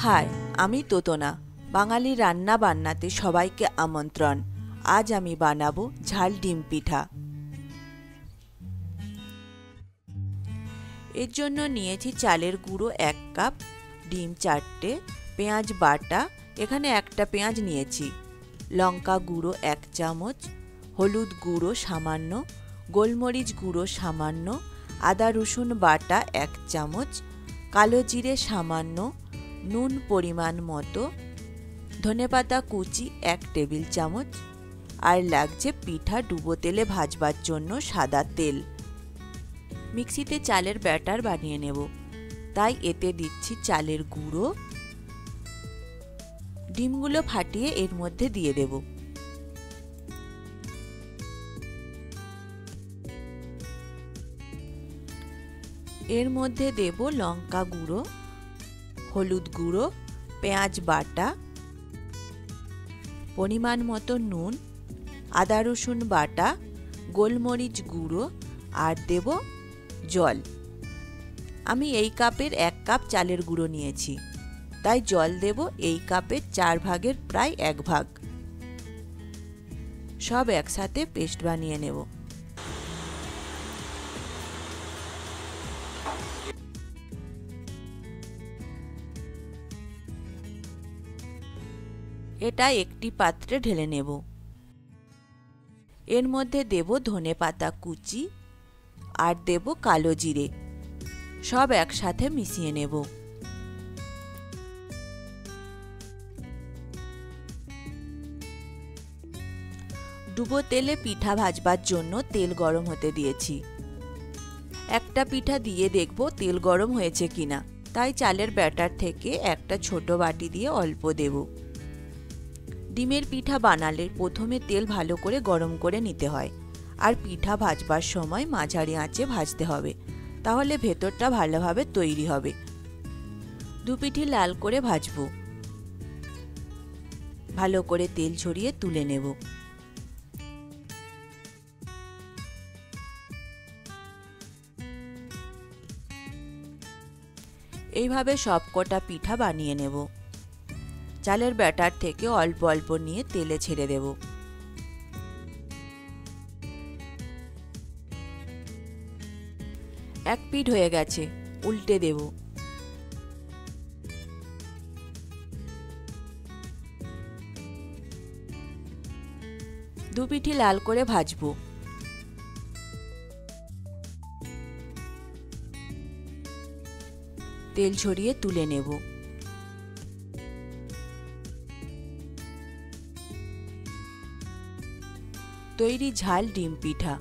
High, আমি তোতনা। বাঙালি রান্না বান্নাতে সবাইকে আমন্ত্রণ। আজ আমি বানাবো ঝাল ডিম পিঠা। এর জন্য নিয়েছি চালের গুঁড়ো 1 কাপ, ডিম 4টে, পেঁয়াজ বাটা, এখানে একটা পেঁয়াজ নিয়েছি, লঙ্কা গুঁড়ো 1 চামচ, হলুদ গুঁড়ো সামান্য, গোলমরিচ গুঁড়ো সামান্য, আদা রসুন বাটা 1 চামচ, কালো জিরে সামান্য, নুন পরিমাণ মতো, ধনেপাতা কুচি 1 টেবিল চামচ, আর লাগছে পিঠা ডুবো তেলে ভাজবার জন্য সাদা তেল। মিক্সিতে চালের ব্যাটার বানিয়ে নেব, তাই এতে দিচ্ছি চালের গুঁড়ো। ডিমগুলো ফাটিয়ে এর মধ্যে দিয়ে দেব। এর মধ্যে দেব লঙ্কা গুঁড়ো, হলুদ গুঁড়ো, পেঁয়াজ বাটা, পরিমাণ মতো নুন, আদা রসুন বাটা, গোলমরিচ গুঁড়ো, আর দেব জল। আমি এই কাপের 1 কাপ চালের গুঁড়ো নিয়েছি, তাই জল দেব এই কাপের 4 ভাগের প্রায় 1 ভাগ। সব একসাথে পেস্ট বানিয়ে নেব। এটা একটি পাত্রে ঢেলে নেব। এর মধ্যে দেব ধনেপাতা কুচি আর দেব কালো জিরে, সব একসাথে মিশিয়ে নেব। ডুবো তেলে পিঠা ভাজবার জন্য তেল গরম হতে দিয়েছি। একটা পিঠা দিয়ে দেখব তেল গরম হয়েছে কিনা, তাই চালের ব্যাটার থেকে একটা ছোট বাটি দিয়ে অল্প দেব। ডিমের পিঠা বানালে প্রথমে তেল ভালো করে গরম করে নিতে হয়, আর পিঠা ভাজবার সময় মাঝারি আঁচে ভাজতে হবে, তাহলে ভেতরটা ভালোভাবে তৈরি হবে। দু পিঠি লাল করে ভাজবো। ভালো করে তেল ঝরিয়ে তুলে নেব। এইভাবে সবকটা পিঠা বানিয়ে নেব। চালের ব্যাটার থেকে অল্প অল্প নিয়ে তেলে ছেড়ে দেব। এক পিঠ হয়ে গেছে, উল্টে দেব। দু পিঠি লাল করে ভাজবো। তেল ঝরিয়ে তুলে নেব। তৈরি ঝাল ডিম পিঠা।